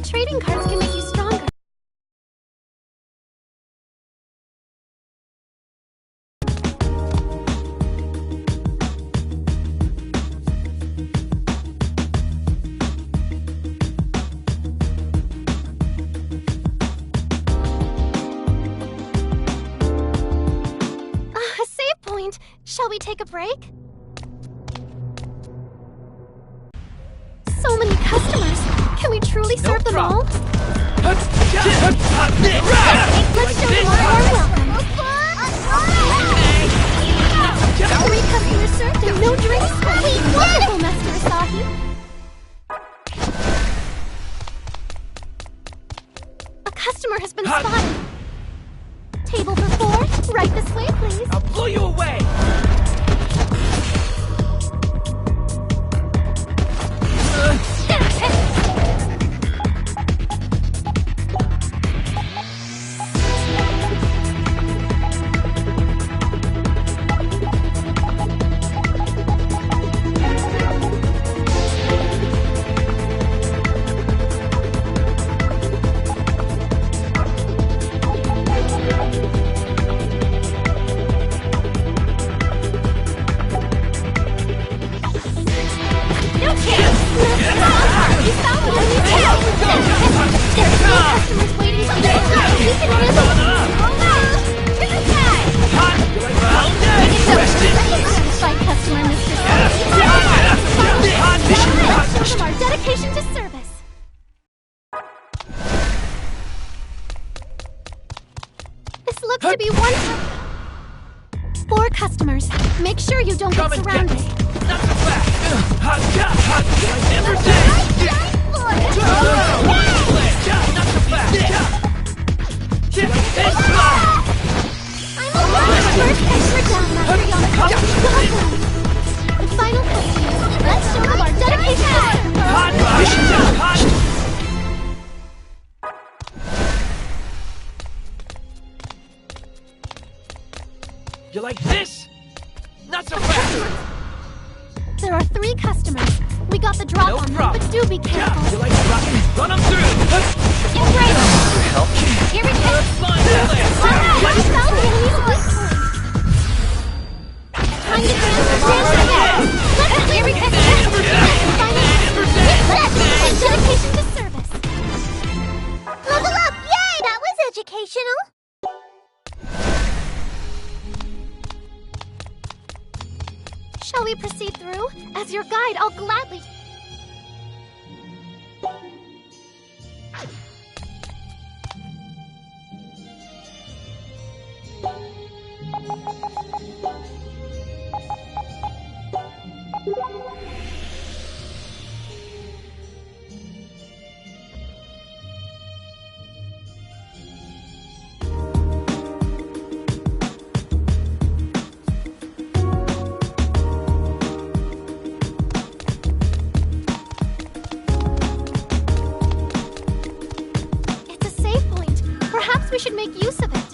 Trading cards can make you stronger. A save point. Shall we take a break? So many customers. Can we truly serve them all? Let's show them our warm welcome. 3 customers served and no drinks. Wonderful, Master Asahi. A customer has been spotted. Table for 4. Right this way, please. I'll blow you away. To be one. 4 customers. Make sure you don't get surrounded. Not so fast. Never say. Not so fast. I'm alive. First extra down, Master Yamato. Final customers. Let's show them our dedication. You like this? Not so fast! There are 3 customers. We got the drop on them, but do be careful. You like rocking? Run them through! Get ready! Help. Here we go! Fine, We found the enemy's weak point. Time to dance ahead! Here we go! Dedication to service. Level up! Yay! That was educational! Shall we proceed through? As your guide, I'll gladly... We should make use of it.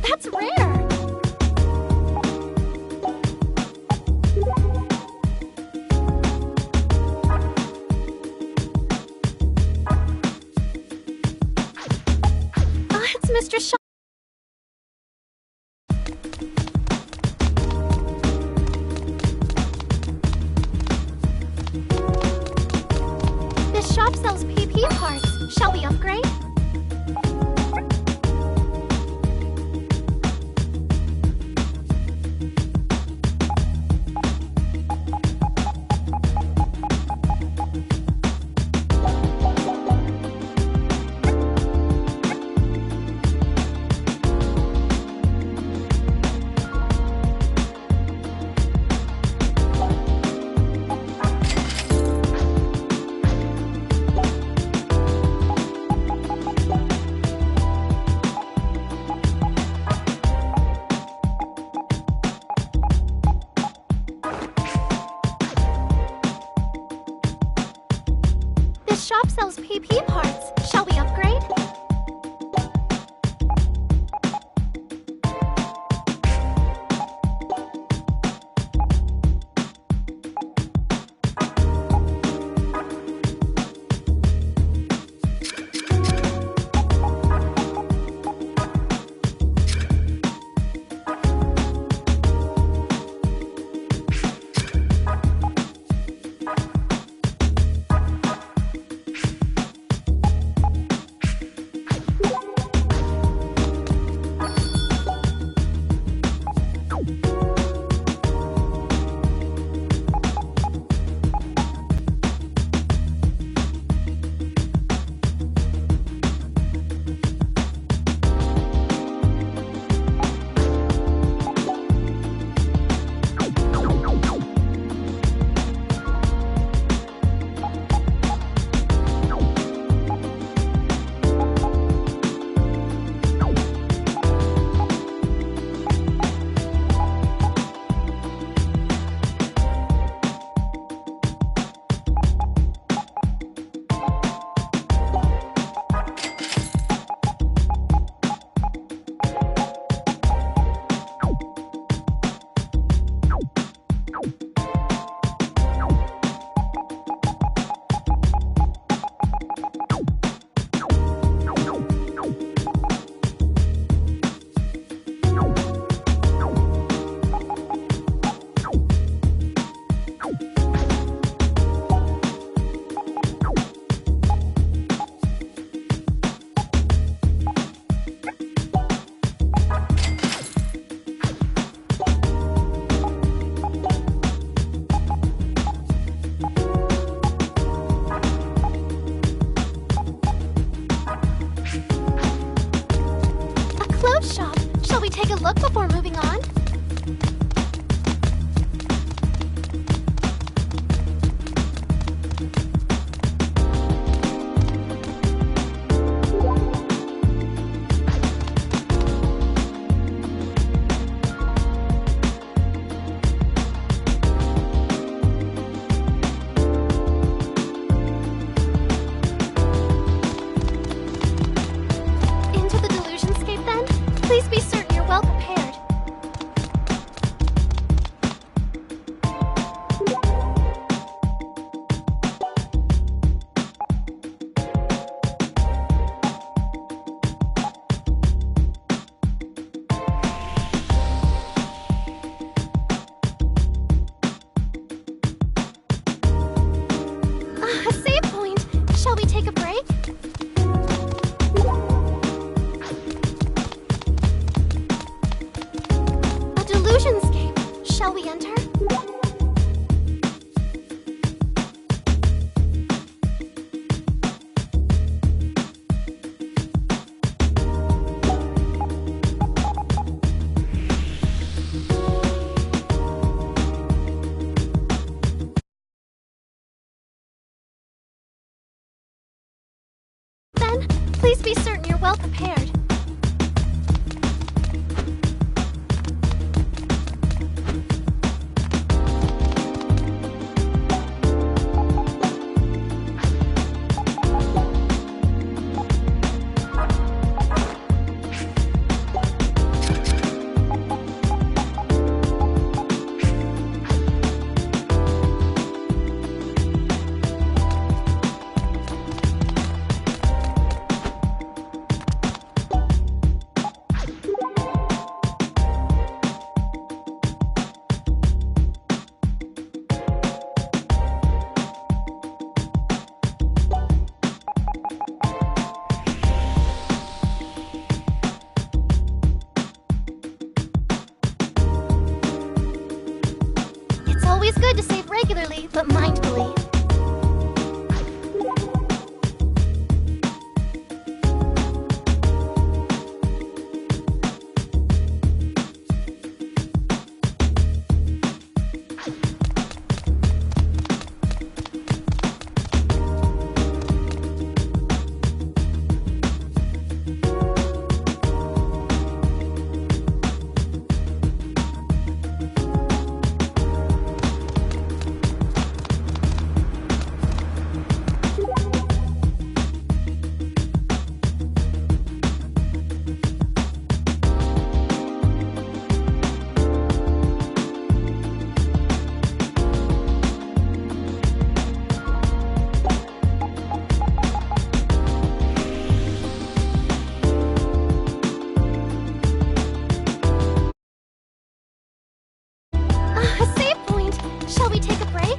That's rare! It's Mr. Shaw. This shop sells PP parts. Shall we upgrade? This shop sells PP parts. Shall we upgrade? Shop. Shall we take a look before moving on? Into the Delusionscape then? Please be certain you're well prepared. A save point. Shall we take a break? Delusionscape. Shall we enter? Then, please be certain you're well prepared. always good to save regularly, but mindfully. A save point! Shall we take a break?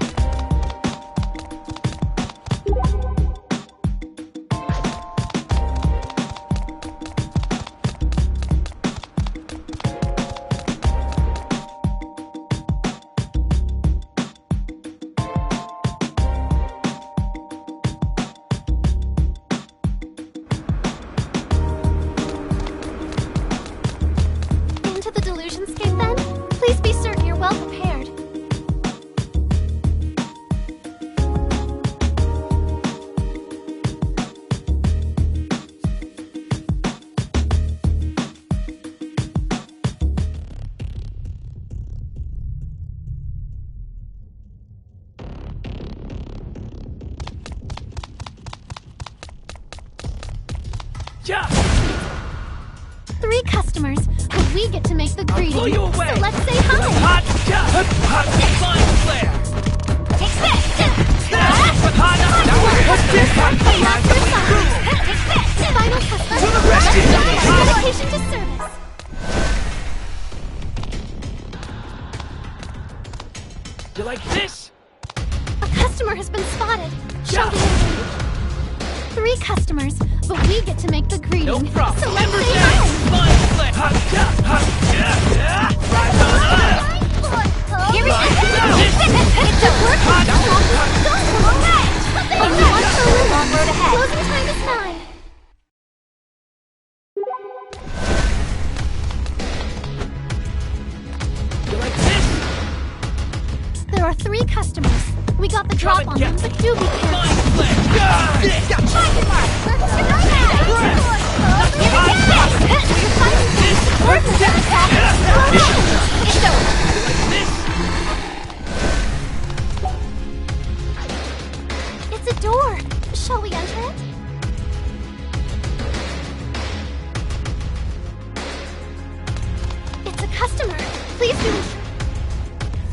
Into the Delusionscape then? Please be certain you're well prepared. Yeah! 3 customers, but we get to make the greeting. blow you away. So let's say hi. Hot, yeah, hot, flying flare. Take this! Hot, now we're this. Final customer. To the rest of you. Dedication to service. You like this? A customer has been spotted. Shall we engage? 3 customers, but we get to make the greeting. No problem. So let's Remember say that. hi. Flying flare. Hot, yeah. Right on up. Here we go. It's a work. Only one further, long road ahead. Closing time is 9. You like this? There are 3 customers. We got the drop on them, but do be careful. Flying flare. It's a door. Shall we enter it? It's a customer. Please do.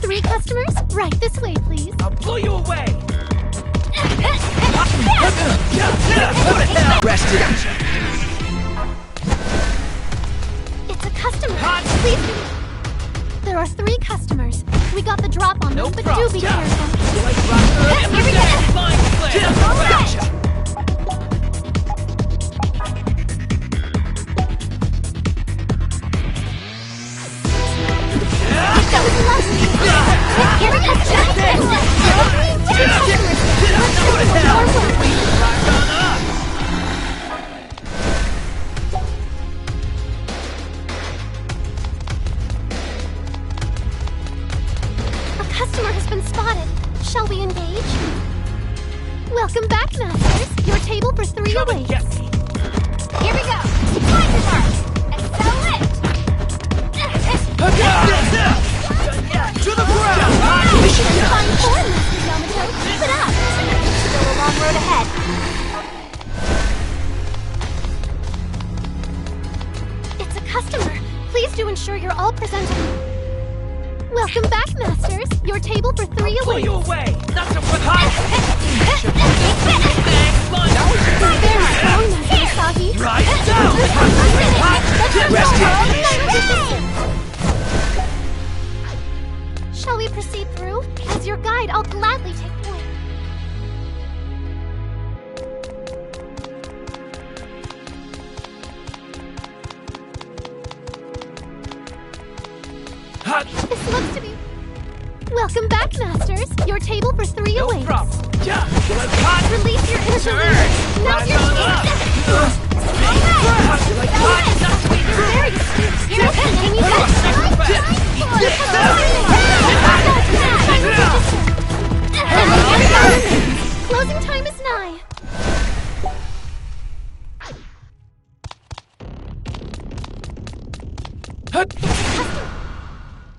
3 customers? Right this way, please. I'll blow you away. Rest it out. It's a customer. Hot. Please do. There are 3 customers. We got the drop on No them, but problem. do be Yeah. careful. You like rock? Here we go. Flying flare. Alright. Here we go. A customer has been spotted. Shall we engage? Welcome back, Masters. Your table for 3 Come and awaits. get me. Here we go. Find your mark. And settle it. To the ground. Fine form, Master Yamato. Keep it up. Still a long road ahead. It's a customer. Please do ensure you're all presentable. Welcome back, Masters. Your table for 3 Blow you awaits. away. Not so hot. Very strong, Master Usagi. Right down. Rest Shall we proceed through? As your guide, I'll gladly take point. Hot. This looks to be... Welcome back, Masters. Your table for 3 No awaits. problem. Yeah. You like hot? Release your inner Turn. illusion. Now's your chance. You like hot? Not sweet. You're very astute. You're hitting you Closing time is nigh. Hut.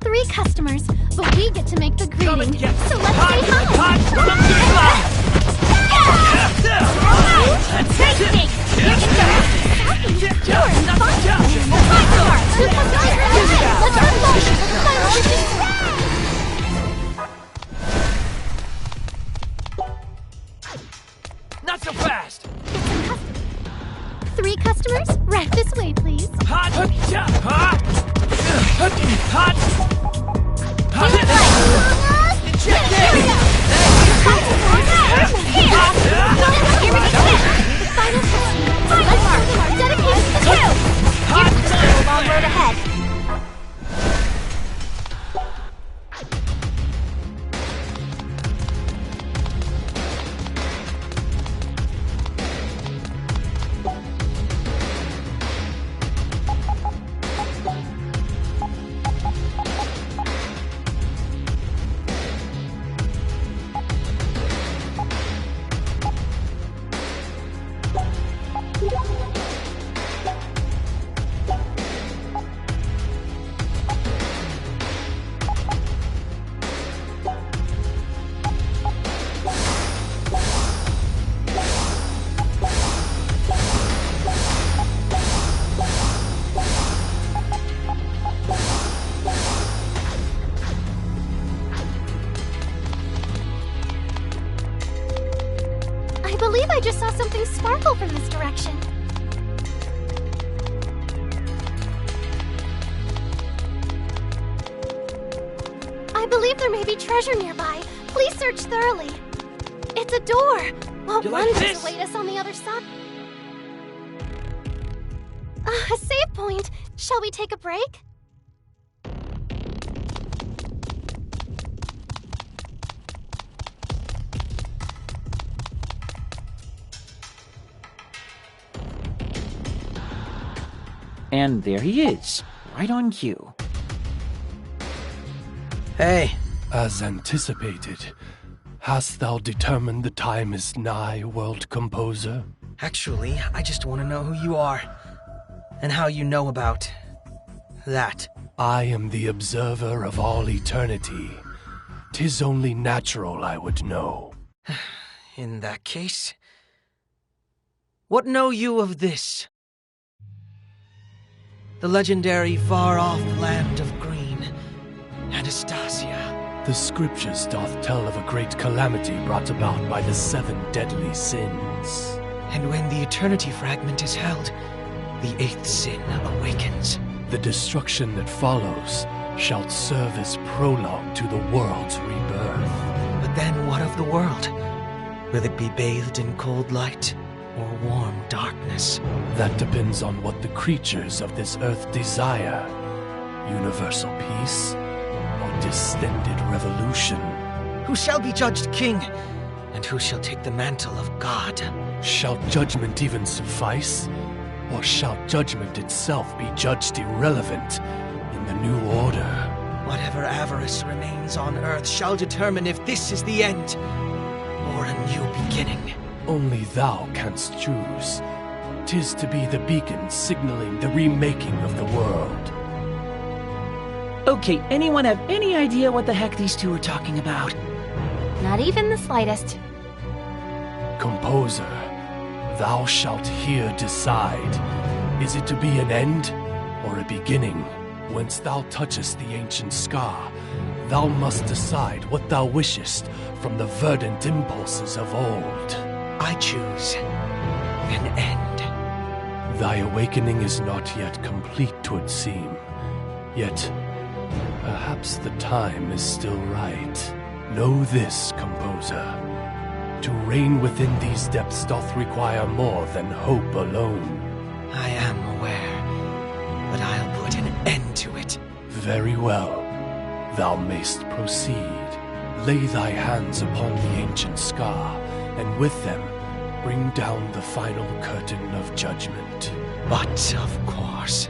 3 customers, but we get to make the Come and greeting. get So let's hot. say hi. Hot. Come too You're in fun. Two customers remain. Let's unload the final position. Not so fast. 3 customers, right this way, please. Hot. Hot. Hot. Hot. Long road ahead. I believe I just saw something sparkle from this direction. I believe there may be treasure nearby. Please search thoroughly. It's a door. What You like wonders this? await us on the other side? A save point. Shall we take a break? And there he is, right on cue. Hey, As anticipated, hast thou determined the time is nigh, world composer? actually, I just want to know who you are. And how you know about that. I am the observer of all eternity. 'Tis only natural I would know. In that case, what know you of this? The legendary far-off land of green, Anastasia. The scriptures doth tell of a great calamity brought about by the 7 deadly sins. And when the eternity fragment is held, the 8th sin awakens. The destruction that follows shall serve as prologue to the world's rebirth. But then what of the world? Will it be bathed in cold light or warm darkness? That depends on what the creatures of this earth desire. Universal peace or distended revolution. Who shall be judged king? And who shall take the mantle of God? Shall judgment even suffice? Or shall judgment itself be judged irrelevant in the new order? Whatever avarice remains on earth shall determine if this is the end or a new beginning. Only thou canst choose. 'Tis to be the beacon signaling the remaking of the world. Okay, anyone have any idea what the heck these two are talking about? Not even the slightest. Composer, thou shalt here decide. Is it to be an end or a beginning? Whence thou touchest the ancient scar, thou must decide what thou wishest from the verdant impulses of old. I choose an end. Thy awakening is not yet complete, 'twould seem. Yet, perhaps the time is still right. Know this, composer. To reign within these depths doth require more than hope alone. I am aware, but I'll put an end to it. Very well. Thou mayst proceed. Lay thy hands upon the ancient scar, and with them bring down the final curtain of judgment. But, of course.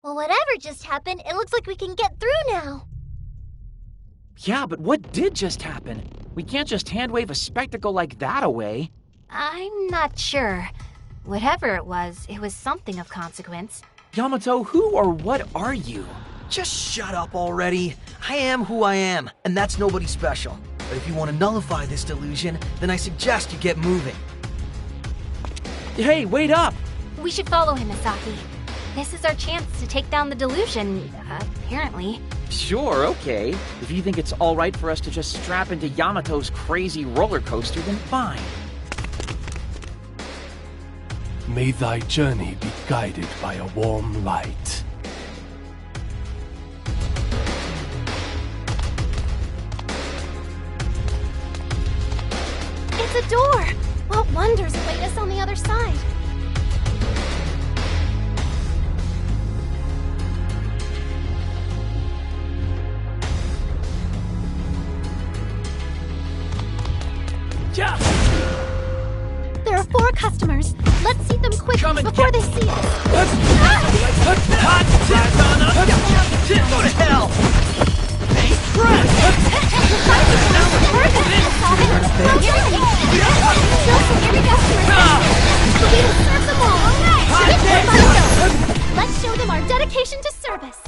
Well, whatever just happened, it looks like we can get through now. Yeah, but what did just happen? We can't just hand-wave a spectacle like that away. I'm not sure. Whatever it was something of consequence. Yamato, who or what are you? Just shut up already. I am who I am, and that's nobody special. But if you want to nullify this delusion, then I suggest you get moving. Hey, wait up! We should follow him, Misaki. This is our chance to take down the delusion, apparently. Sure, okay. If you think it's alright for us to just strap into Yamato's crazy roller coaster, then fine. May thy journey be guided by a warm light. It's a door! What wonders await us on the other side? Yeah! There are 4 customers. Let's seat them quickly Come and before get- they see us. Go to hell! Let's show them our dedication to service.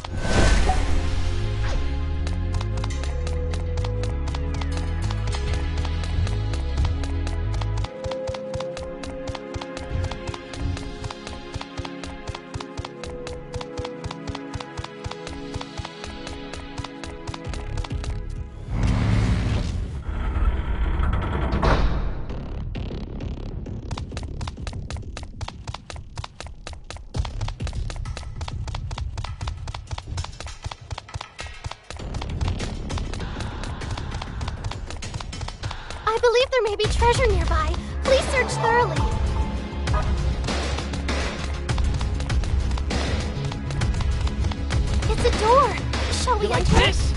I believe there may be treasure nearby. Please search thoroughly. It's a door. Shall we You like enter? this?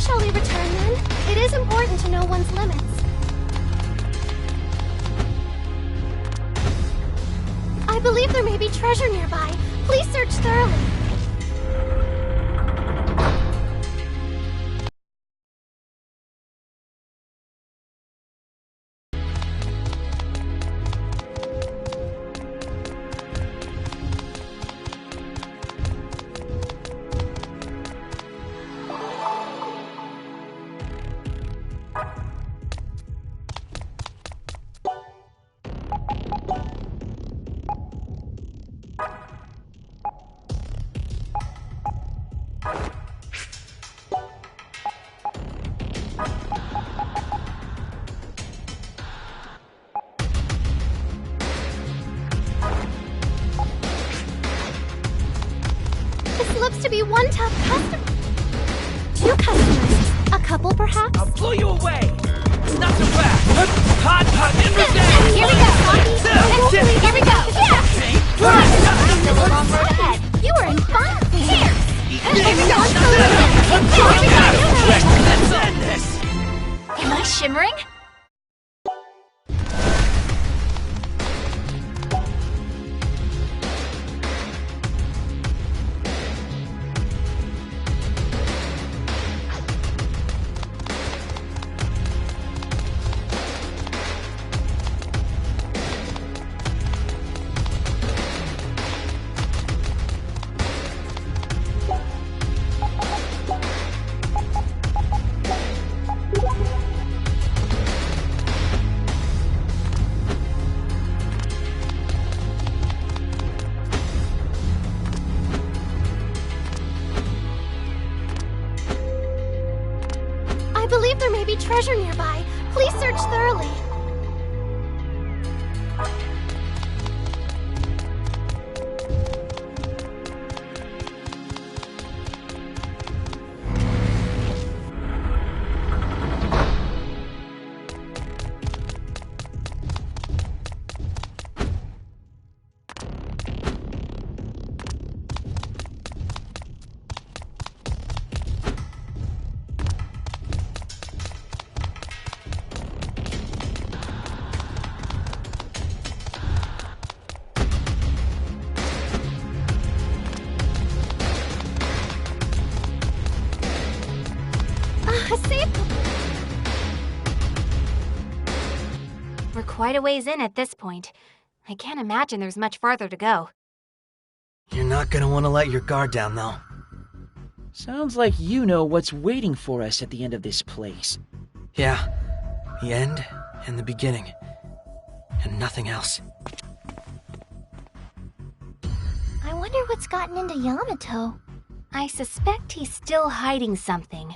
Shall we return then? It is important to know one's limits. I believe there may be treasure nearby. Please search thoroughly. This looks to be one tough customer. 2 customers. A couple, perhaps? I'll blow you away! Not so fast! Hot, hot, in Here we go, Poppy. And here we go. Yeah! Still a long road ahead. You are in fun. Here! Here we go. Let's end this! Am I shimmering? I believe there may be treasure nearby. Please search thoroughly. We're quite a ways in at this point. I can't imagine there's much farther to go. You're not gonna want to let your guard down, though. Sounds like you know what's waiting for us at the end of this place. Yeah, the end and the beginning. And nothing else. I wonder what's gotten into Yamato. I suspect he's still hiding something.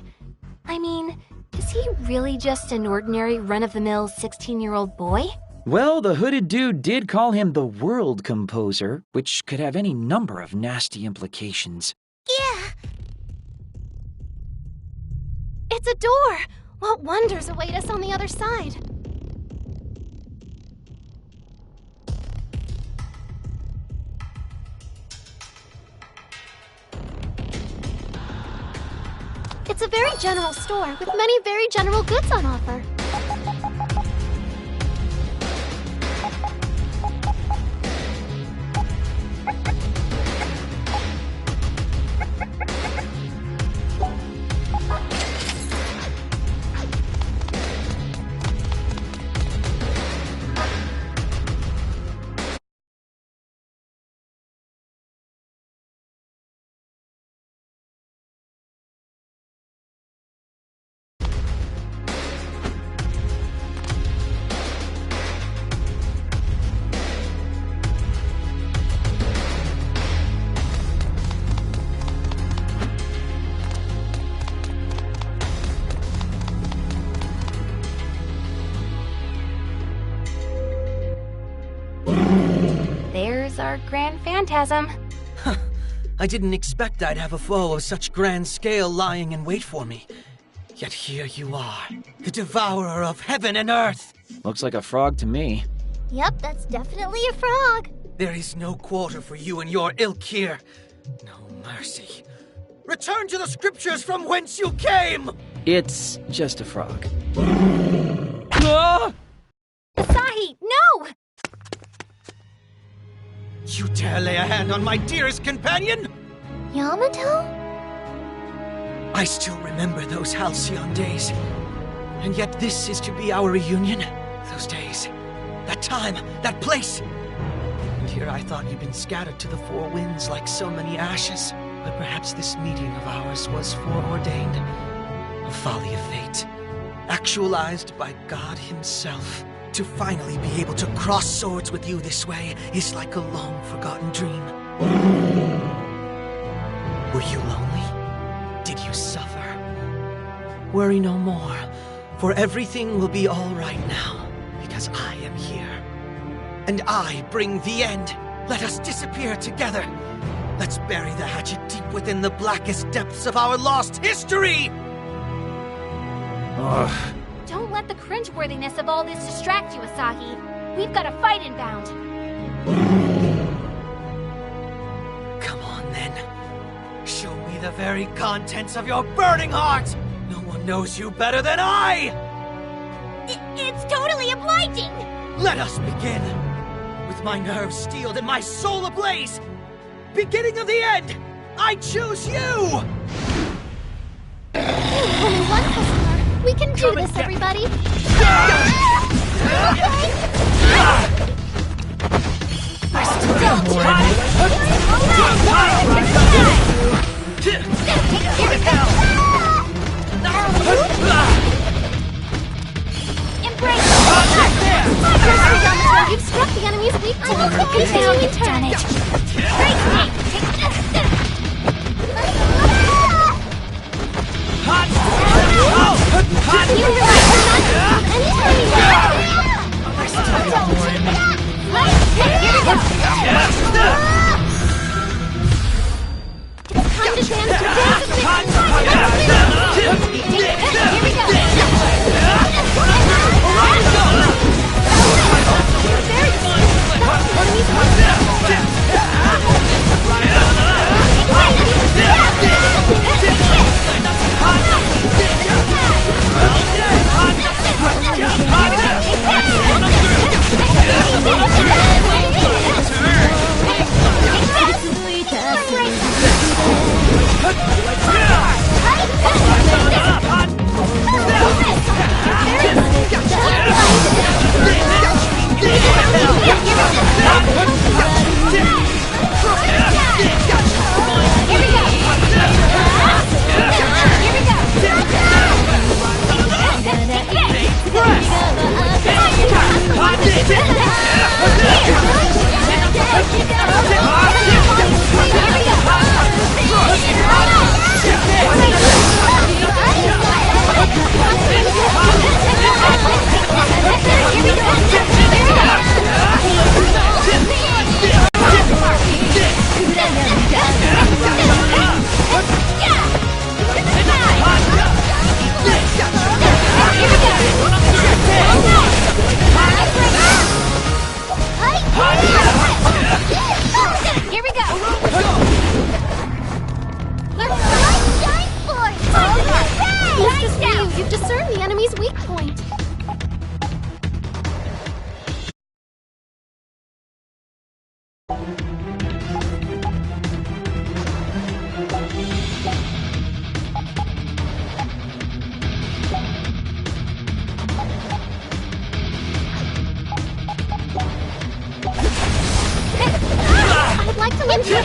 I mean, is he really just an ordinary run-of-the-mill 16-year-old boy? Well, the hooded dude did call him the world composer, which could have any number of nasty implications. Yeah. It's a door. What wonders await us on the other side? It's a very general store with many very general goods on offer. There's our grand phantasm. I didn't expect I'd have a foe of such grand scale lying in wait for me. Yet here you are, the devourer of heaven and earth. Looks like a frog to me. Yep, that's definitely a frog. There is no quarter for you and your ilk here. No mercy. Return to the scriptures from whence you came! It's just a frog. Ah! Asahi, no! You dare lay a hand on my dearest companion? Yamato? I still remember those halcyon days. And yet this is to be our reunion? Those days. That time. That place. And here I thought you'd been scattered to the four winds like so many ashes. But perhaps this meeting of ours was foreordained. A folly of fate. Actualized by God himself. To finally be able to cross swords with you this way is like a long-forgotten dream. Were you lonely? Did you suffer? Worry no more, for everything will be all right now, because I am here. And I bring the end. Let us disappear together. Let's bury the hatchet deep within the blackest depths of our lost history! Ugh. Don't let the cringeworthiness of all this distract you, Asahi. We've got a fight inbound. Come on, then. Show me the very contents of your burning heart! No one knows you better than I! It's totally obliging! Let us begin! With my nerves steeled and my soul ablaze! Beginning of the end! I choose you! Only one customer. We can do this, everybody! You've struck the enemy's weak point. Continue to turn it. You realize we're not any You've discerned the enemy's weak point. I'd like to lend you a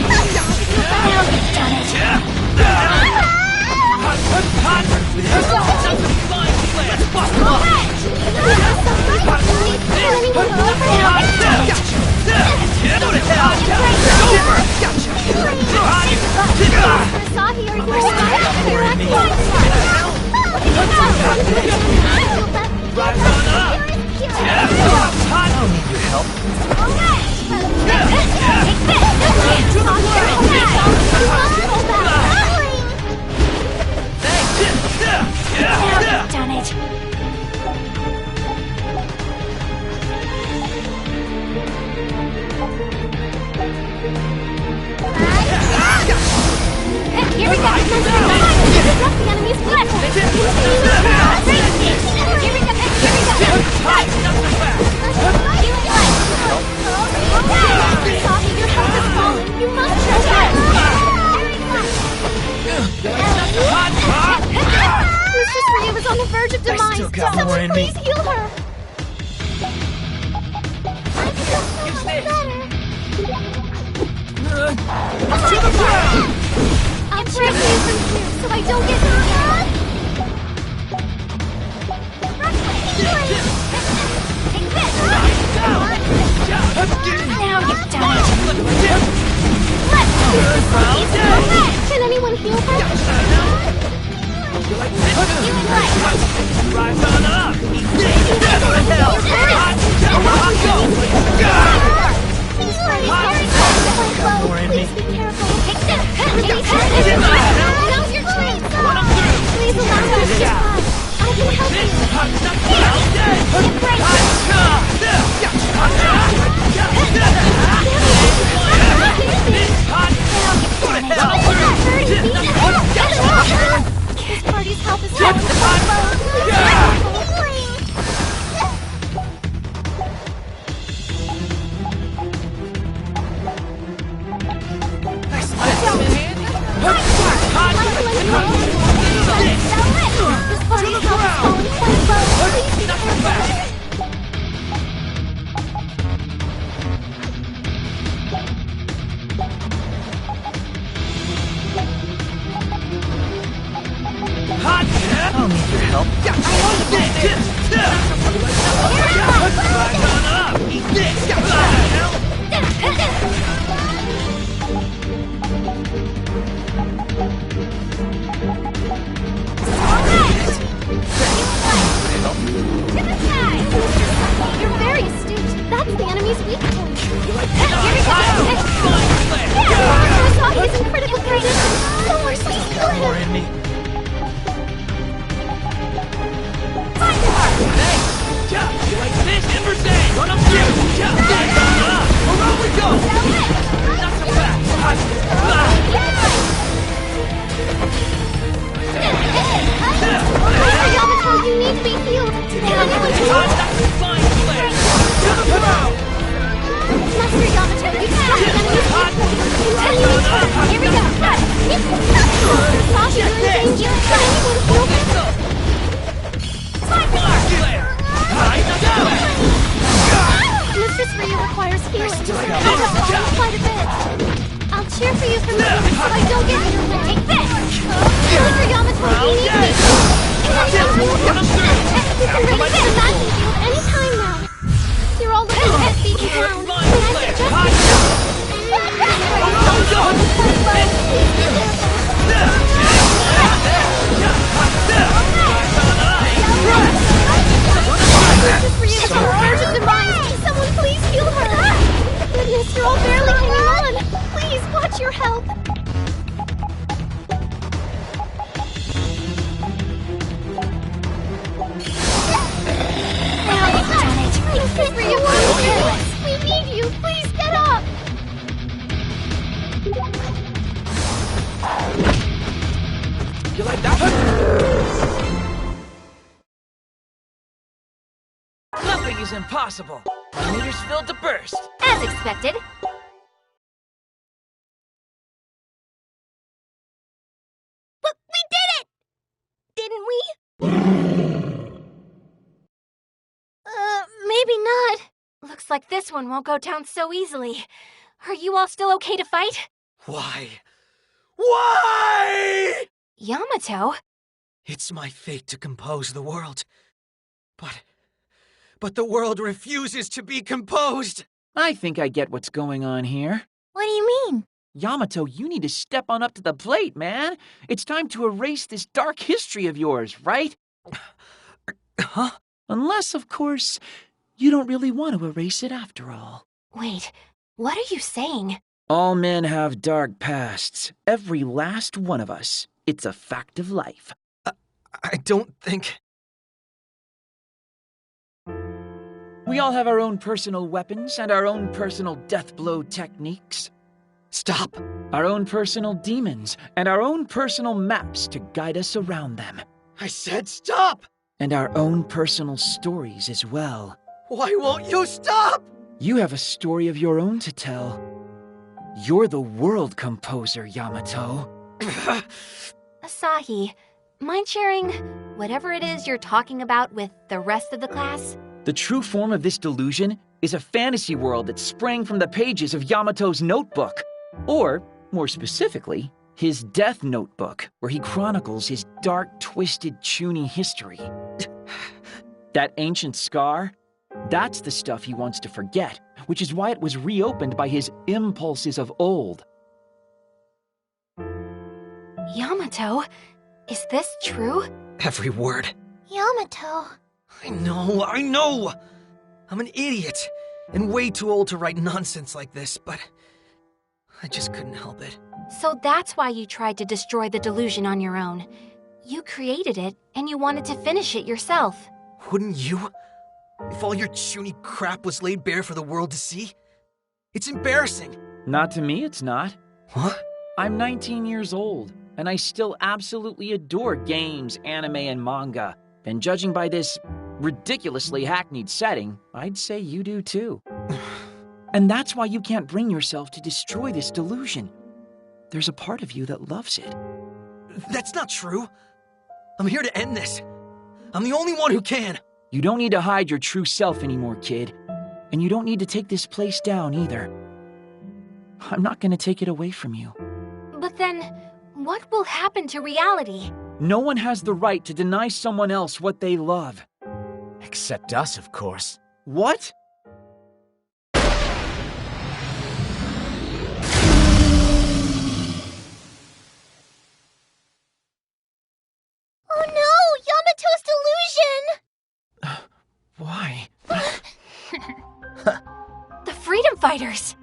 Please heal her! To the ground! I'll try to use them here so I don't get hurt! Now you've done it! Can anyone heal her? Rise on up! More in me. Now's your chance! Please allow me to get by. I can help you! This party's health is I'll need your help. You're very astute. That's the enemy's weak point. He's in critical condition. Someone please heal him. More in me. You like this? Embersay! Run up through! Around we go! Not so fast! Yamato, you need to be healed. That's a fine play! To the ground! If I don't get your way, take this! Deliver Yamato if you need me! You can raise the Magma Field anytime now! You're all looking at beaten down. May I suggest... Urgent demise! Someone please heal her! Goodness, you're all barely hanging on! Please, watch your health! We need you! Please get up! You like that? Nothing is impossible. My meter's filled to burst. As expected. But we did it! Didn't we? Maybe not. Looks like this one won't go down so easily. Are you all still okay to fight? Why? Why? Yamato? It's my fate to compose the world. But the world refuses to be composed. I think I get what's going on here. What do you mean? Yamato, you need to step on up to the plate, man. It's time to erase this dark history of yours, right? Huh? Unless, of course, you don't really want to erase it after all. Wait, what are you saying? All men have dark pasts. Every last one of us. It's a fact of life. I don't think... We all have our own personal weapons and our own personal death blow techniques. Stop. Our own personal demons and our own personal maps to guide us around them. I said stop! And our own personal stories as well. Why won't you stop? You have a story of your own to tell. You're the world composer, Yamato. Asahi, mind sharing whatever it is you're talking about with the rest of the class? The true form of this delusion is a fantasy world that sprang from the pages of Yamato's notebook. Or, more specifically, his death notebook, where he chronicles his dark, twisted Chunin history. That ancient scar? That's the stuff he wants to forget, which is why it was reopened by his impulses of old. Yamato, is this true? Every word. Yamato. I know! I'm an idiot, and way too old to write nonsense like this, but I just couldn't help it. So that's why you tried to destroy the delusion on your own. You created it, and you wanted to finish it yourself. Wouldn't you? If all your Chunin crap was laid bare for the world to see? It's embarrassing. Not to me, it's not. What? I'm 19 years old, and I still absolutely adore games, anime, and manga. And judging by this ridiculously hackneyed setting, I'd say you do too. And that's why you can't bring yourself to destroy this delusion. There's a part of you that loves it. That's not true. I'm here to end this. I'm the only one who can. You don't need to hide your true self anymore, kid. And you don't need to take this place down either. I'm not going to take it away from you. But then, what will happen to reality? No one has the right to deny someone else what they love. Except us, of course. What? Oh no! Yamato's delusion! Why? The Freedom Fighters!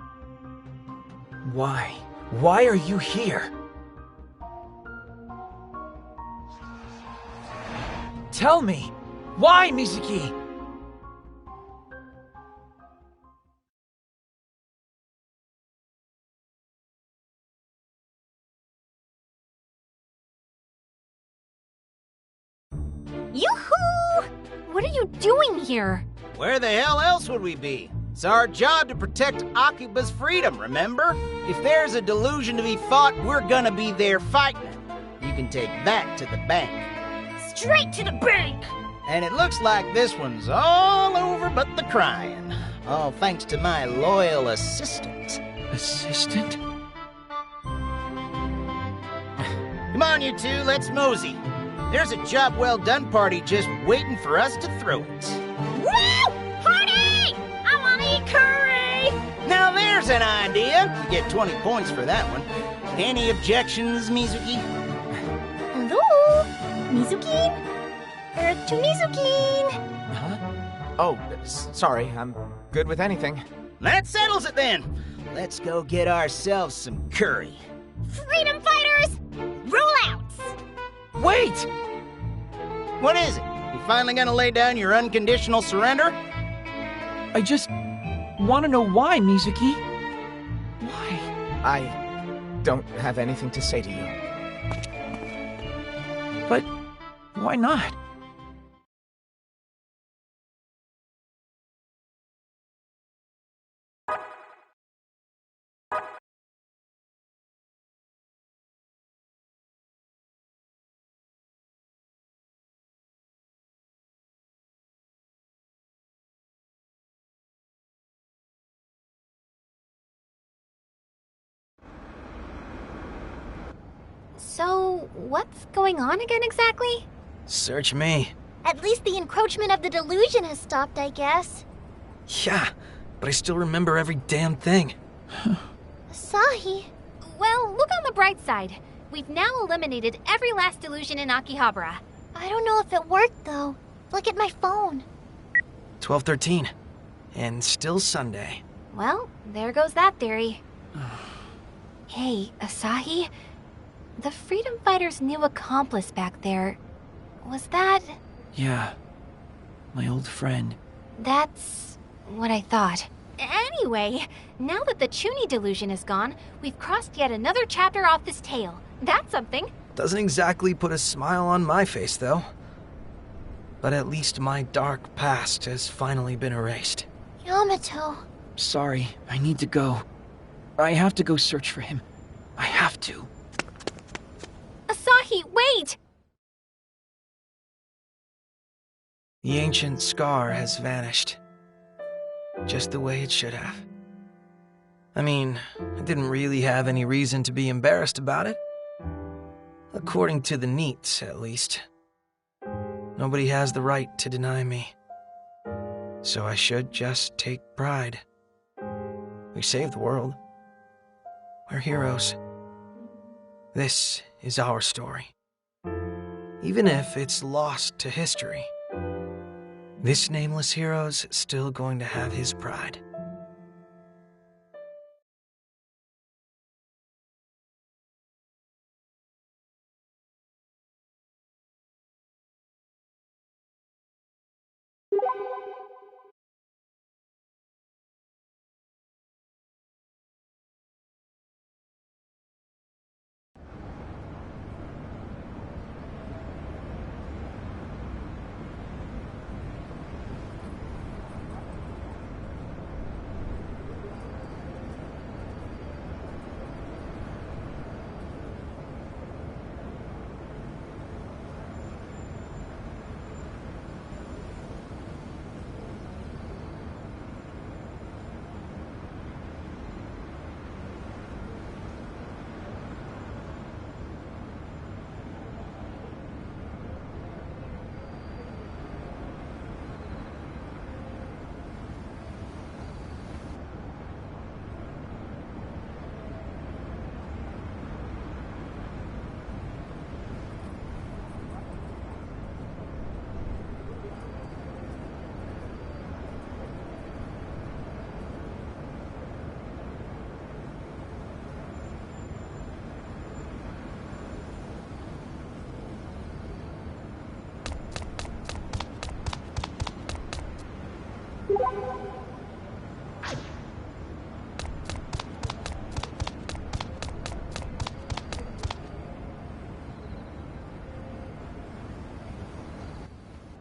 Why? Why are you here? Tell me! Why, Mizuki? Yoo-hoo! What are you doing here? Where the hell else would we be? It's our job to protect AKIBA'S freedom, remember? If there's a delusion to be fought, we're gonna be there fighting it. You can take that to the bank. Straight to the bank! And it looks like this one's all over but the crying. All thanks to my loyal assistant. Assistant? Come on, you two, let's mosey. There's a job well done party just waiting for us to throw it. Woo! Party! I want to eat curry! Now there's an idea. You get 20 points for that one. Any objections, Mizuki? Hello? Mizukin? To Mizukin! Huh? Oh, sorry. I'm good with anything. That settles it then. Let's go get ourselves some curry. Freedom fighters! Roll out! Wait! What is it? You finally gonna lay down your unconditional surrender? I just want to know why, Mizuki. Why? I don't have anything to say to you. But why not? So, what's going on again exactly? Search me. At least the encroachment of the delusion has stopped, I guess. Yeah, but I still remember every damn thing. Asahi. Well, look on the bright side. We've now eliminated every last delusion in Akihabara. I don't know if it worked, though. Look at my phone. 12:13. And still Sunday. Well, there goes that theory. Hey, Asahi? The Freedom Fighter's new accomplice back there, was that... Yeah, my old friend. That's what I thought. Anyway, now that the Chuny delusion is gone, we've crossed yet another chapter off this tale. That's something. Doesn't exactly put a smile on my face, though. But at least my dark past has finally been erased. Yamato. Sorry, I need to go. I have to go search for him. I have to. Asahi, wait! The ancient scar has vanished. Just the way it should have. I mean, I didn't really have any reason to be embarrassed about it. According to the Neats, at least. Nobody has the right to deny me. So I should just take pride. We saved the world. We're heroes. This is our story. Even if it's lost to history, this nameless hero's still going to have his pride.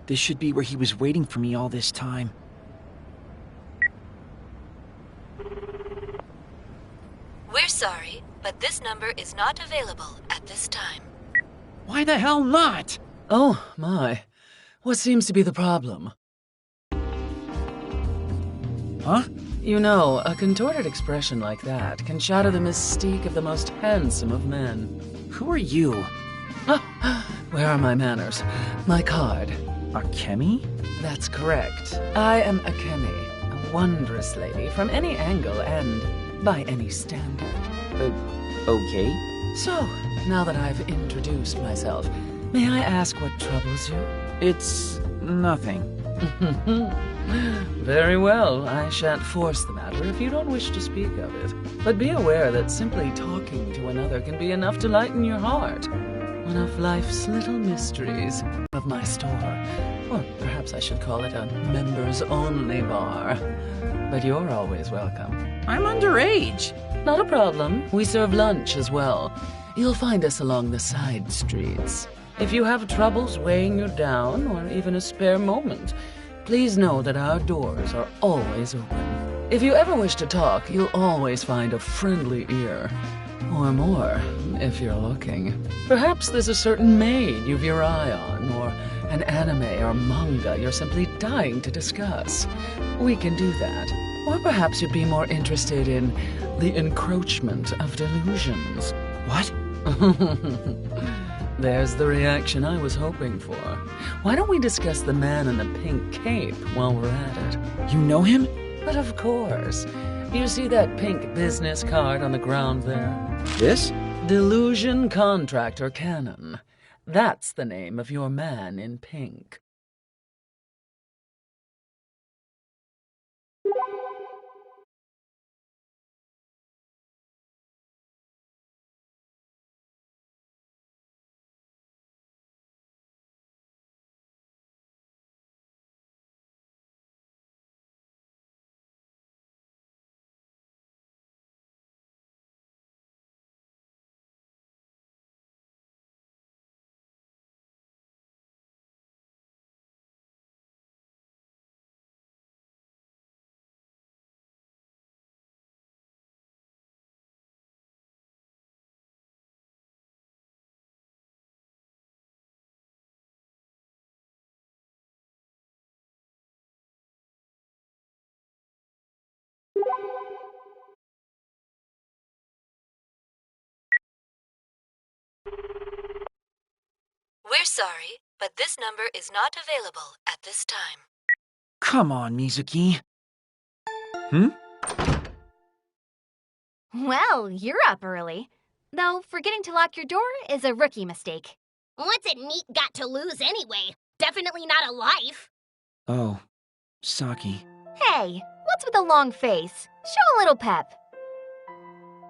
This should be where he was waiting for me all this time. We're sorry, but this number is not available at this time. Why the hell not? Oh, my. What seems to be the problem? Huh? You know, a contorted expression like that can shatter the mystique of the most handsome of men. Who are you? Where are my manners? My card. Akemi? That's correct. I am Akemi, a wondrous lady from any angle and by any standard. Okay. So, now that I've introduced myself, may I ask what troubles you? It's nothing. Very well. I shan't force the matter if you don't wish to speak of it. But be aware that simply talking to another can be enough to lighten your heart. One of life's little mysteries of my store. Or perhaps I should call it a members-only bar. But you're always welcome. I'm underage. Not a problem. We serve lunch as well. You'll find us along the side streets. If you have troubles weighing you down, or even a spare moment, please know that our doors are always open. If you ever wish to talk, you'll always find a friendly ear. Or more, if you're looking. Perhaps there's a certain maid you've your eye on, or an anime or manga you're simply dying to discuss. We can do that. Or perhaps you'd be more interested in the encroachment of delusions. What? There's the reaction I was hoping for. Why don't we discuss the man in the pink cape while we're at it? You know him? But of course. You see that pink business card on the ground there? This? Delusion Contractor Cannon. That's the name of your man in pink. We're sorry, but this number is not available at this time. Come on, Mizuki. Well, you're up early. Though forgetting to lock your door is a rookie mistake. What's it meat got to lose anyway? Definitely not a life. Oh, Saki. Hey, what's with the long face? Show a little pep.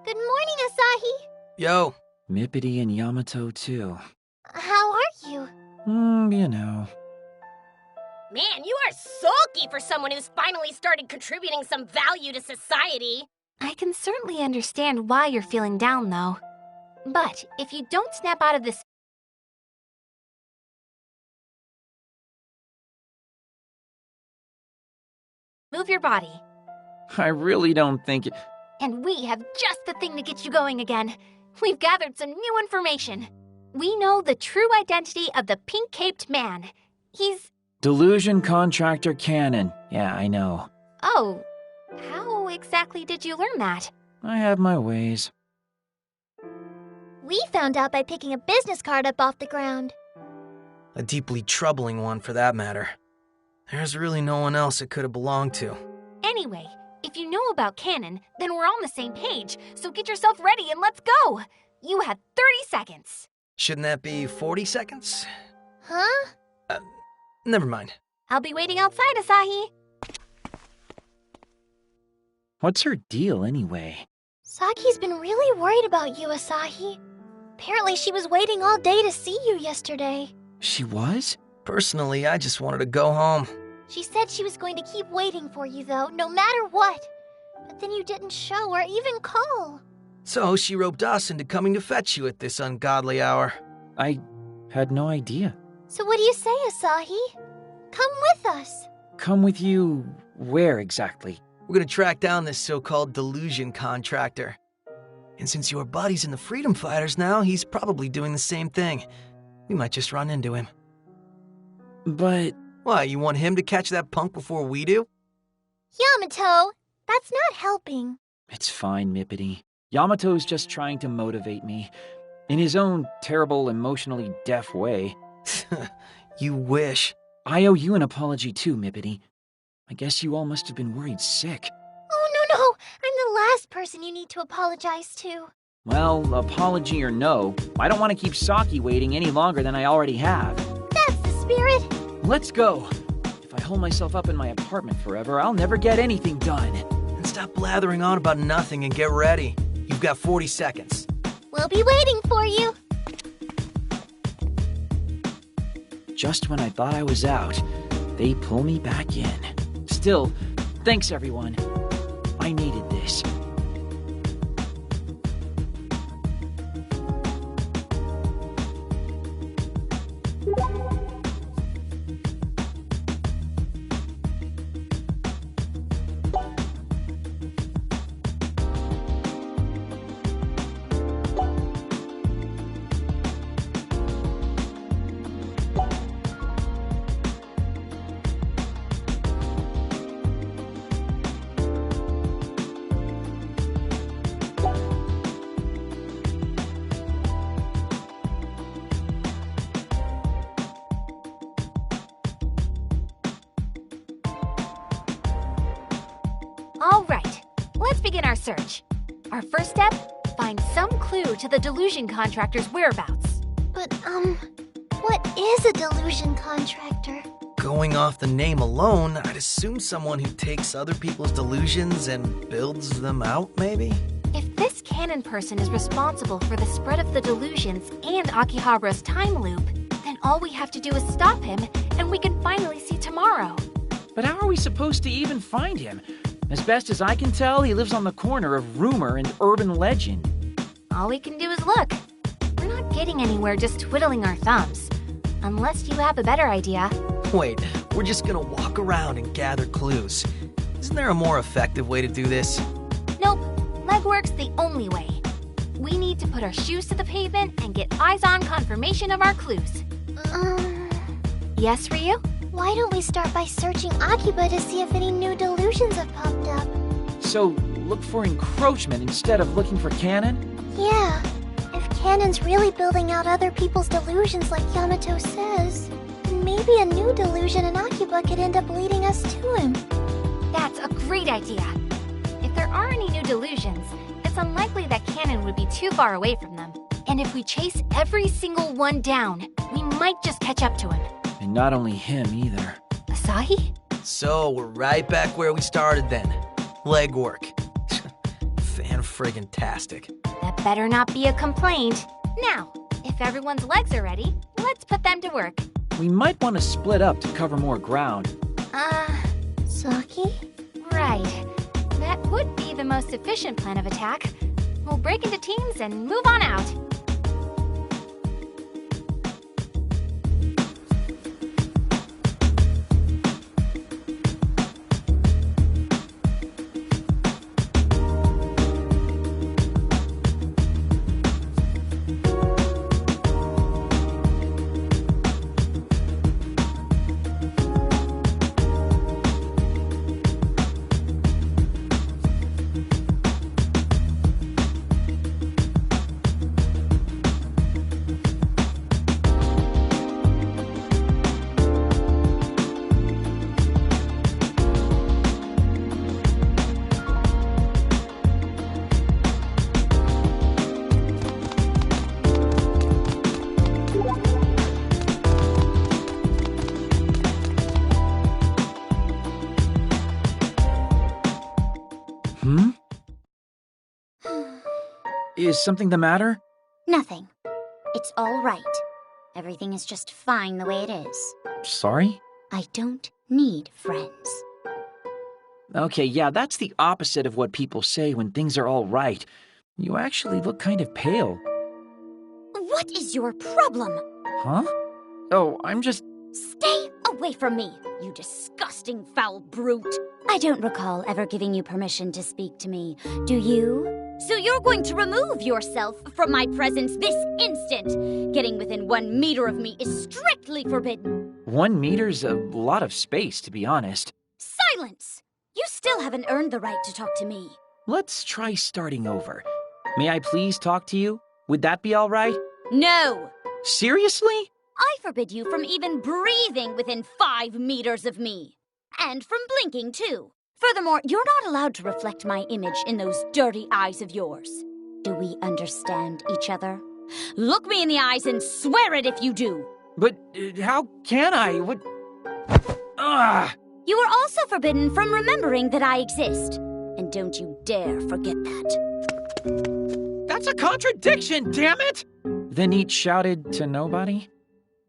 Good morning, Asahi. Yo. Mippity and Yamato, too. How are you? You know. Man, you are sulky for someone who's finally started contributing some value to society. I can certainly understand why you're feeling down, though. But if you don't snap out of this... Move your body. I really don't think it... And we have just the thing to get you going again. We've gathered some new information. We know the true identity of the pink-caped man. He's... Delusion Contractor Cannon. Yeah, I know. Oh, how exactly did you learn that? I have my ways. We found out by picking a business card up off the ground. A deeply troubling one, for that matter. There's really no one else it could have belonged to. Anyway, if you know about Cannon, then we're on the same page, so get yourself ready and let's go! You have 30 seconds. Shouldn't that be 40 seconds? Huh? Never mind. I'll be waiting outside, Asahi. What's her deal, anyway? Saki's been really worried about you, Asahi. Apparently she was waiting all day to see you yesterday. She was? Personally, I just wanted to go home. She said she was going to keep waiting for you, though, no matter what. But then you didn't show or even call. So she roped us into coming to fetch you at this ungodly hour. I had no idea. So what do you say, Asahi? Come with us. Come with you where exactly? We're gonna track down this so-called delusion contractor. And since your buddy's in the Freedom Fighters now, he's probably doing the same thing. We might just run into him. But... Why, you want him to catch that punk before we do? Yamato, that's not helping. It's fine, Mippity. Yamato's just trying to motivate me. in his own terrible, emotionally deaf way. You wish. I owe you an apology too, Mippity. I guess you all must have been worried sick. Oh, no. I'm the last person you need to apologize to. Well, apology or no, I don't want to keep Saki waiting any longer than I already have. That's the spirit. Let's go. If I hold myself up in my apartment forever, I'll never get anything done. And stop blathering on about nothing and get ready. You've got 40 seconds. We'll be waiting for you. Just when I thought I was out, they pull me back in. Still, thanks everyone. I needed this. All right, let's begin our search. Our first step, find some clue to the delusion contractor's whereabouts. But, what is a delusion contractor? Going off the name alone, I'd assume someone who takes other people's delusions and builds them out, maybe? If this canon person is responsible for the spread of the delusions and Akihabara's time loop, then all we have to do is stop him, and we can finally see tomorrow. But how are we supposed to even find him? As best as I can tell, he lives on the corner of rumor and urban legend. All we can do is look. We're not getting anywhere just twiddling our thumbs. Unless you have a better idea. Wait, we're just gonna walk around and gather clues. Isn't there a more effective way to do this? Nope, legwork's the only way. We need to put our shoes to the pavement and get eyes-on confirmation of our clues. Yes, Ryu? Why don't we start by searching Akiba to see if any new delusions have popped up? So, look for encroachment instead of looking for canon? Yeah. If Canon's really building out other people's delusions like Yamato says, then maybe a new delusion in Akiba could end up leading us to him. That's a great idea. If there are any new delusions, it's unlikely that Canon would be too far away from them. And if we chase every single one down, we might just catch up to him. And not only him either. Asahi? So, we're right back where we started then. Legwork. Fan-friggin-tastic. That better not be a complaint. Now, if everyone's legs are ready, let's put them to work. We might want to split up to cover more ground. Saki? Right. That would be the most efficient plan of attack. We'll break into teams and move on out. Is something the matter? Nothing. It's all right. Everything is just fine the way it is. Sorry? I don't need friends. Okay, yeah, that's the opposite of what people say when things are all right. You actually look kind of pale. What is your problem? Huh? Oh, I'm just... Stay away from me, you disgusting foul brute. I don't recall ever giving you permission to speak to me. Do you? So you're going to remove yourself from my presence this instant. Getting within 1 meter of me is strictly forbidden. 1 meter's a lot of space, to be honest. Silence! You still haven't earned the right to talk to me. Let's try starting over. May I please talk to you? Would that be all right? No! Seriously? I forbid you from even breathing within 5 meters of me. And from blinking, too. Furthermore, you're not allowed to reflect my image in those dirty eyes of yours. Do we understand each other? Look me in the eyes and swear it if you do. But how can I? What? Ah! You are also forbidden from remembering that I exist. And don't you dare forget that. That's a contradiction, damn it! Then each shouted to nobody?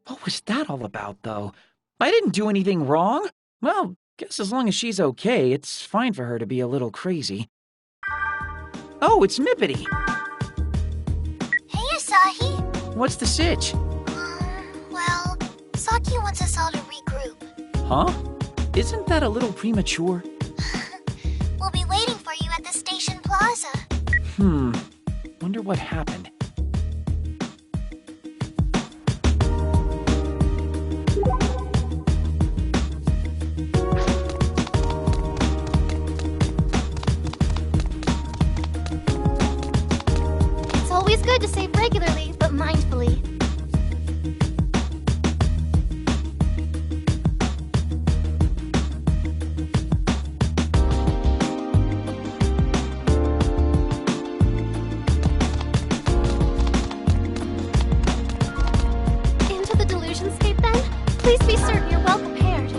What was that all about, though? I didn't do anything wrong. Well, guess as long as she's okay, it's fine for her to be a little crazy. Oh, it's Mippity. Hey, Asahi. What's the sitch? Well, Saki wants us all to regroup. Huh? Isn't that a little premature? We'll be waiting for you at the station plaza. Wonder what happened. It's always good to save regularly, but mindfully. Into the delusionscape, then? Please be certain you're well prepared.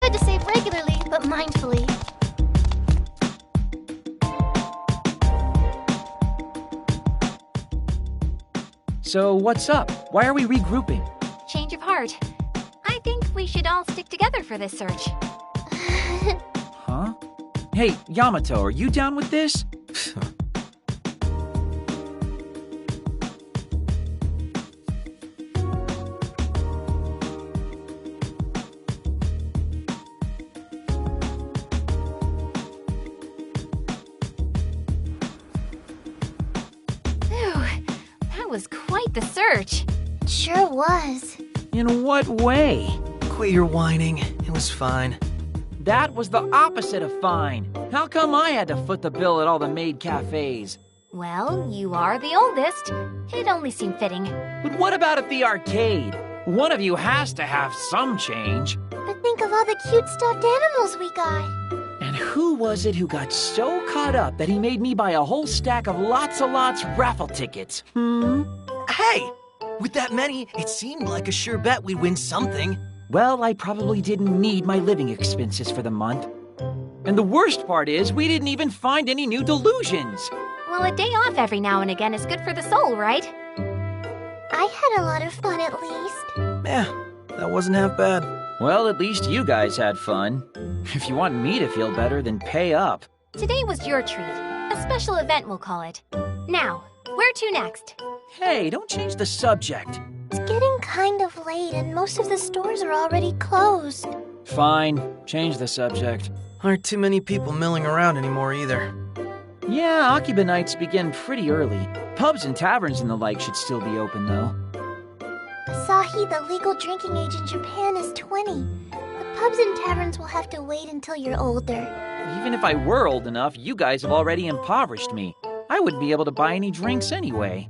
Good to save regularly, but mindfully. So what's up? Why are we regrouping? Change of heart. I think we should all stick together for this search. Huh? Hey, Yamato, are you down with this? Phew, that was quite the search. It sure was. In what way? Quit your whining. It was fine. That was the opposite of fine. How come I had to foot the bill at all the maid cafes? Well, you are the oldest. It only seemed fitting. But what about at the arcade? One of you has to have some change. But think of all the cute stuffed animals we got. And who was it who got so caught up that he made me buy a whole stack of lots raffle tickets? Hey! With that many, it seemed like a sure bet we'd win something. Well, I probably didn't need my living expenses for the month. And the worst part is, we didn't even find any new delusions. Well, a day off every now and again is good for the soul, right? I had a lot of fun at least. Yeah, that wasn't half bad. Well, at least you guys had fun. If you want me to feel better, then pay up. Today was your treat. A special event, we'll call it. Now, where to next? Hey, don't change the subject. It's getting kind of late and most of the stores are already closed. Fine, change the subject. Aren't too many people milling around anymore either. Yeah, Akiba nights begin pretty early. Pubs and taverns and the like should still be open, though. Asahi, the legal drinking age in Japan, is 20. The pubs and taverns will have to wait until you're older. Even if I were old enough, you guys have already impoverished me. I wouldn't be able to buy any drinks anyway.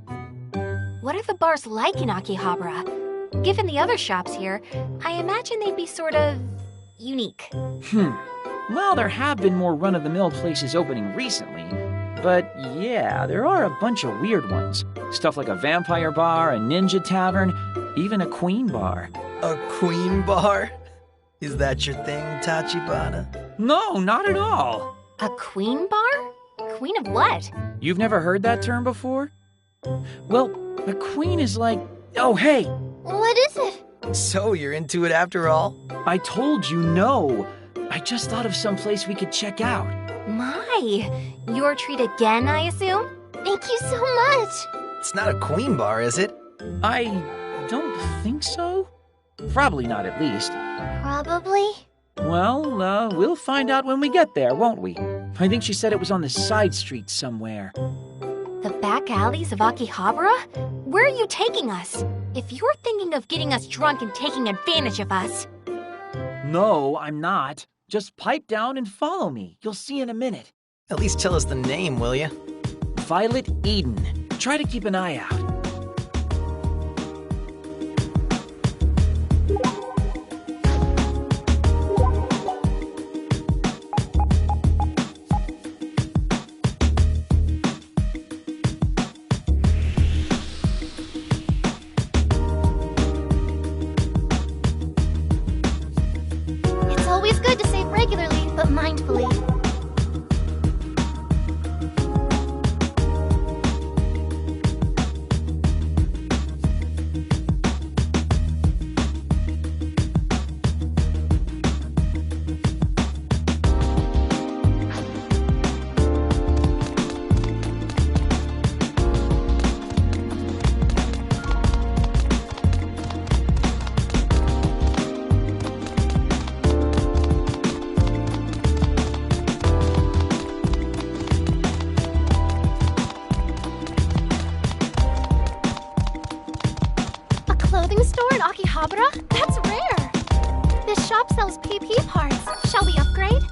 What are the bars like in Akihabara? Given the other shops here, I imagine they'd be sort of unique. Well, there have been more run-of-the-mill places opening recently. But yeah, there are a bunch of weird ones. Stuff like a vampire bar, a ninja tavern, even a queen bar. A queen bar? Is that your thing, Tachibana? No, not at all. A queen bar? Queen of what? You've never heard that term before? Well, a queen is like... Oh, hey! What is it? So you're into it after all? I told you no. I just thought of some place we could check out. My, your treat again, I assume? Thank you so much. It's not a queen bar, is it? I don't think so. Probably not, at least. Probably. Well, we'll find out when we get there, won't we? I think she said it was on the side street somewhere. The back alleys of Akihabara? Where are you taking us? If you're thinking of getting us drunk and taking advantage of us... No, I'm not. Just pipe down and follow me. You'll see in a minute. At least tell us the name, will ya? Violet Eden. Try to keep an eye out. It's always good to save regularly, but mindfully. A clothing store at AKIBA'S? That's rare! This shop sells PP parts. Shall we upgrade?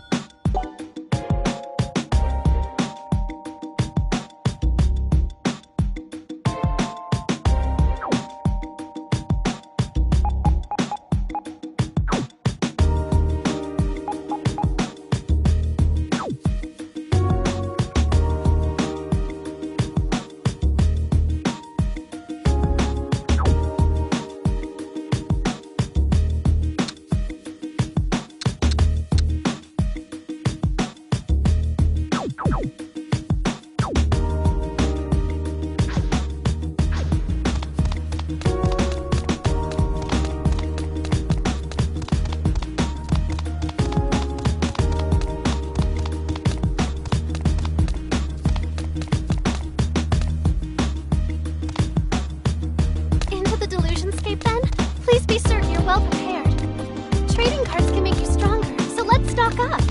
Into the Delusionscape then? Please be certain you're well prepared. Trading cards can make you stronger, so let's stock up.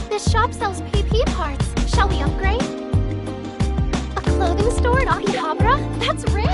This shop sells PP parts. Shall we upgrade? A clothing store at AKIBA'S? That's rare!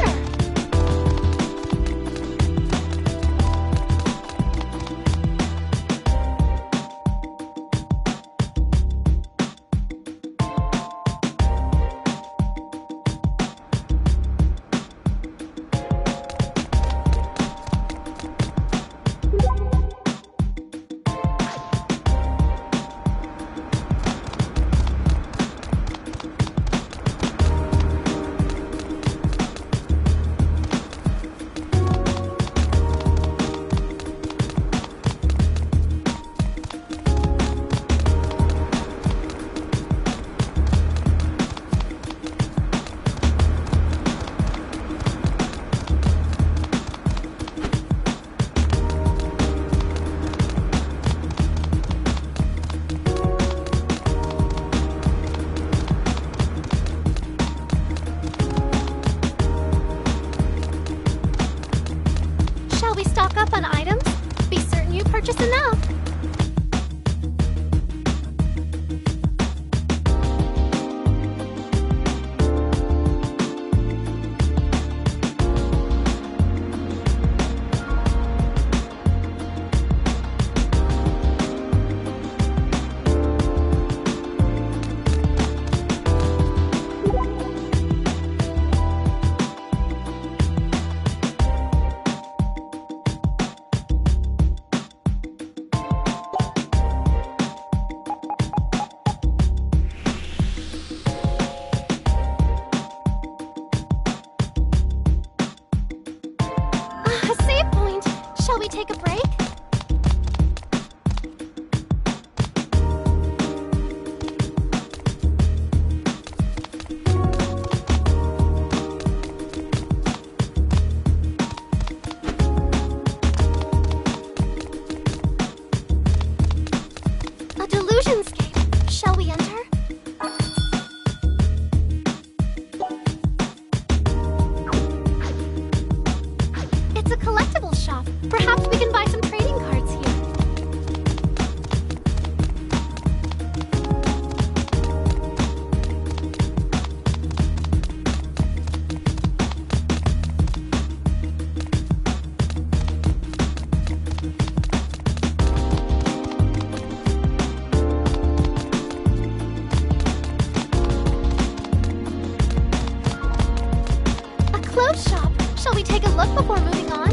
before moving on.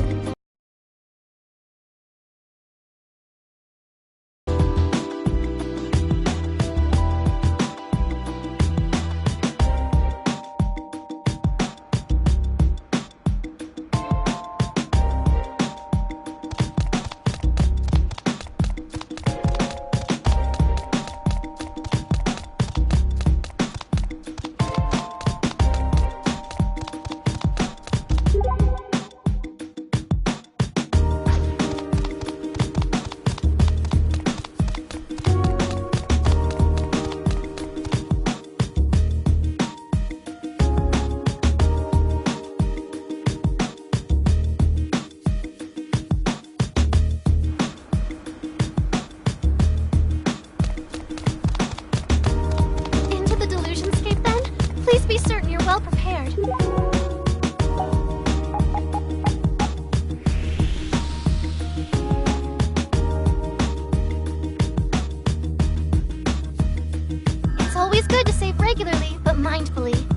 Into the delusionscape then? Please be certain you're well prepared. It's always good to save regularly, but mindfully.